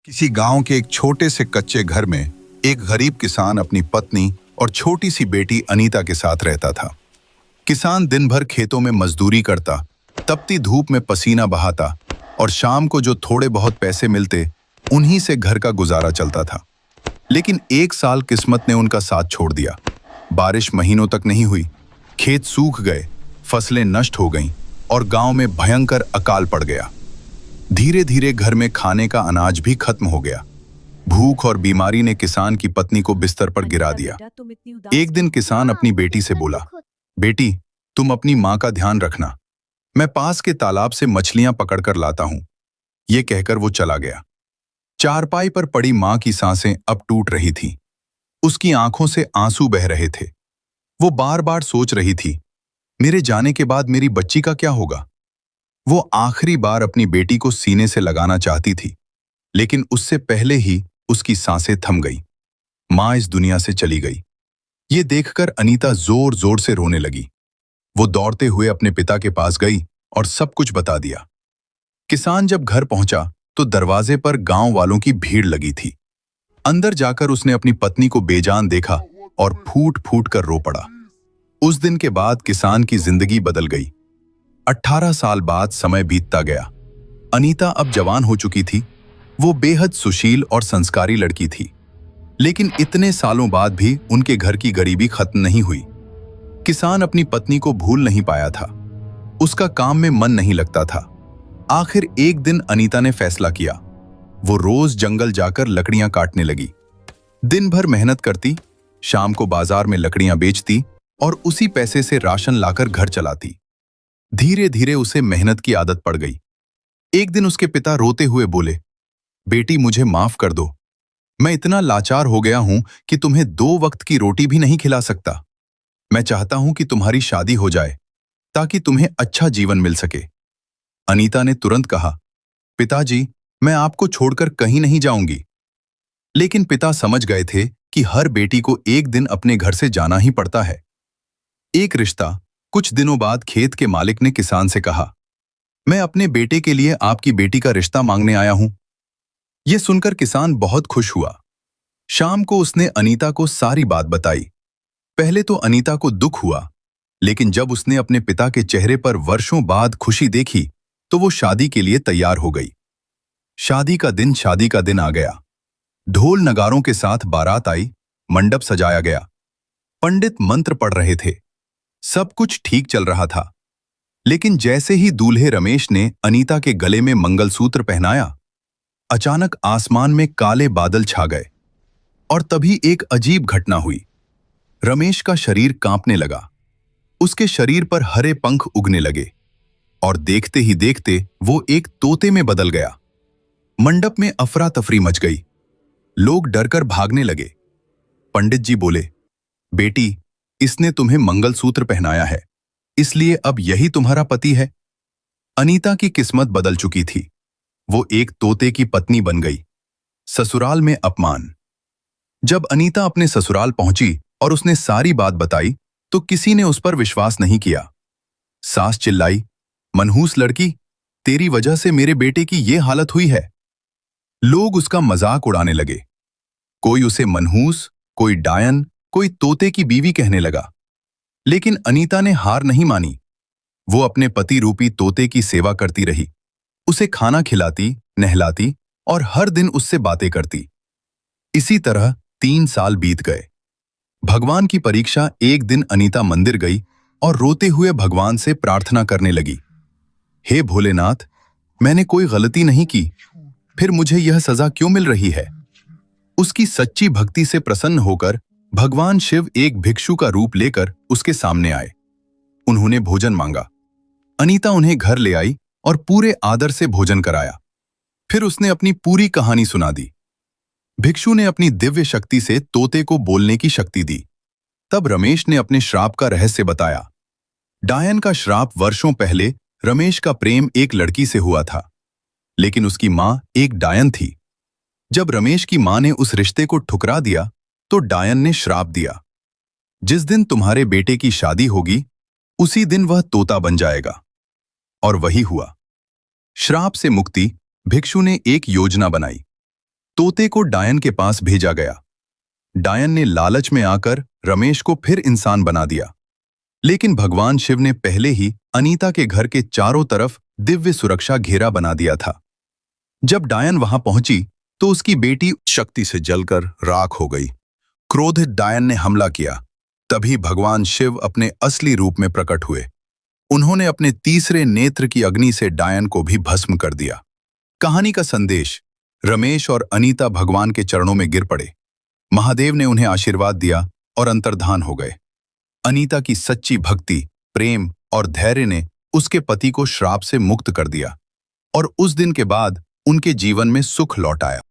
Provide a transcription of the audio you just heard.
किसी गांव के एक छोटे से कच्चे घर में एक गरीब किसान अपनी पत्नी और छोटी सी बेटी अनीता के साथ रहता था। किसान दिन भर खेतों में मजदूरी करता, तपती धूप में पसीना बहाता और शाम को जो थोड़े बहुत पैसे मिलते उन्हीं से घर का गुजारा चलता था। लेकिन एक साल किस्मत ने उनका साथ छोड़ दिया। बारिश महीनों तक नहीं हुई, खेत सूख गए, फसलें नष्ट हो गईं और गांव में भयंकर अकाल पड़ गया। धीरे धीरे घर में खाने का अनाज भी खत्म हो गया। भूख और बीमारी ने किसान की पत्नी को बिस्तर पर गिरा दिया। एक दिन किसान अपनी बेटी से बोला, बेटी, तुम अपनी माँ का ध्यान रखना, मैं पास के तालाब से मछलियां पकड़कर लाता हूं। ये कहकर वो चला गया। चारपाई पर पड़ी माँ की सांसें अब टूट रही थीं। उसकी आंखों से आंसू बह रहे थे। वो बार बार सोच रही थी, मेरे जाने के बाद मेरी बच्ची का क्या होगा। वो आखिरी बार अपनी बेटी को सीने से लगाना चाहती थी, लेकिन उससे पहले ही उसकी सांसें थम गईं। माँ इस दुनिया से चली गई। ये देखकर अनीता जोर जोर से रोने लगी। वो दौड़ते हुए अपने पिता के पास गई और सब कुछ बता दिया। किसान जब घर पहुंचा तो दरवाजे पर गांव वालों की भीड़ लगी थी। अंदर जाकर उसने अपनी पत्नी को बेजान देखा और फूट फूट कर रो पड़ा। उस दिन के बाद किसान की जिंदगी बदल गई। 18 साल बाद समय बीतता गया। अनीता अब जवान हो चुकी थी। वो बेहद सुशील और संस्कारी लड़की थी। लेकिन इतने सालों बाद भी उनके घर की गरीबी खत्म नहीं हुई। किसान अपनी पत्नी को भूल नहीं पाया था। उसका काम में मन नहीं लगता था। आखिर एक दिन अनीता ने फैसला किया। वो रोज जंगल जाकर लकड़ियां काटने लगी। दिन भर मेहनत करती, शाम को बाजार में लकड़ियां बेचती और उसी पैसे से राशन लाकर घर चलाती। धीरे धीरे उसे मेहनत की आदत पड़ गई। एक दिन उसके पिता रोते हुए बोले, बेटी, मुझे माफ कर दो। मैं इतना लाचार हो गया हूं कि तुम्हें 2 वक्त की रोटी भी नहीं खिला सकता। मैं चाहता हूं कि तुम्हारी शादी हो जाए ताकि तुम्हें अच्छा जीवन मिल सके। अनीता ने तुरंत कहा, पिताजी, मैं आपको छोड़कर कहीं नहीं जाऊंगी। लेकिन पिता समझ गए थे कि हर बेटी को एक दिन अपने घर से जाना ही पड़ता है। एक रिश्ता। कुछ दिनों बाद खेत के मालिक ने किसान से कहा, मैं अपने बेटे के लिए आपकी बेटी का रिश्ता मांगने आया हूं। यह सुनकर किसान बहुत खुश हुआ। शाम को उसने अनीता को सारी बात बताई। पहले तो अनीता को दुख हुआ, लेकिन जब उसने अपने पिता के चेहरे पर वर्षों बाद खुशी देखी तो वो शादी के लिए तैयार हो गई। शादी का दिन आ गया। ढोल नगारों के साथ बारात आई, मंडप सजाया गया। पंडित मंत्र पढ़ रहे थे। सब कुछ ठीक चल रहा था। लेकिन जैसे ही दूल्हे रमेश ने अनीता के गले में मंगलसूत्र पहनाया, अचानक आसमान में काले बादल छा गए और तभी एक अजीब घटना हुई। रमेश का शरीर कांपने लगा। उसके शरीर पर हरे पंख उगने लगे और देखते ही देखते वो एक तोते में बदल गया। मंडप में अफरा तफरी मच गई। लोग डरकर भागने लगे। पंडित जी बोले, बेटी, इसने तुम्हें मंगलसूत्र पहनाया है, इसलिए अब यही तुम्हारा पति है। अनीता की किस्मत बदल चुकी थी। वो एक तोते की पत्नी बन गई। ससुराल में अपमान। जब अनीता अपने ससुराल पहुंची और उसने सारी बात बताई तो किसी ने उस पर विश्वास नहीं किया। सास चिल्लाई, मनहूस लड़की, तेरी वजह से मेरे बेटे की ये हालत हुई है। लोग उसका मजाक उड़ाने लगे। कोई उसे मनहूस, कोई डायन, कोई तोते की बीवी कहने लगा। लेकिन अनीता ने हार नहीं मानी। वो अपने पति रूपी तोते की सेवा करती रही। उसे खाना खिलाती, नहलाती और हर दिन उससे बातें करती। इसी तरह 3 साल बीत गए। भगवान की परीक्षा। एक दिन अनीता मंदिर गई और रोते हुए भगवान से प्रार्थना करने लगी, हे भोलेनाथ, मैंने कोई गलती नहीं की, फिर मुझे यह सजा क्यों मिल रही है। उसकी सच्ची भक्ति से प्रसन्न होकर भगवान शिव एक भिक्षु का रूप लेकर उसके सामने आए। उन्होंने भोजन मांगा। अनीता उन्हें घर ले आई और पूरे आदर से भोजन कराया। फिर उसने अपनी पूरी कहानी सुना दी। भिक्षु ने अपनी दिव्य शक्ति से तोते को बोलने की शक्ति दी। तब रमेश ने अपने श्राप का रहस्य बताया। डायन का श्राप। वर्षों पहले रमेश का प्रेम एक लड़की से हुआ था, लेकिन उसकी मां एक डायन थी। जब रमेश की मां ने उस रिश्ते को ठुकरा दिया तो डायन ने श्राप दिया, जिस दिन तुम्हारे बेटे की शादी होगी उसी दिन वह तोता बन जाएगा। और वही हुआ। श्राप से मुक्ति। भिक्षु ने एक योजना बनाई। तोते को डायन के पास भेजा गया। डायन ने लालच में आकर रमेश को फिर इंसान बना दिया, लेकिन भगवान शिव ने पहले ही अनीता के घर के चारों तरफ दिव्य सुरक्षा घेरा बना दिया था। जब डायन वहां पहुंची तो उसकी बेटी शक्ति से जलकर राख हो गई। क्रोधित डायन ने हमला किया। तभी भगवान शिव अपने असली रूप में प्रकट हुए। उन्होंने अपने तीसरे नेत्र की अग्नि से डायन को भी भस्म कर दिया। कहानी का संदेश: रमेश और अनीता भगवान के चरणों में गिर पड़े। महादेव ने उन्हें आशीर्वाद दिया और अंतर्धान हो गए। अनीता की सच्ची भक्ति, प्रेम और धैर्य ने उसके पति को श्राप से मुक्त कर दिया और उस दिन के बाद उनके जीवन में सुख लौट आया।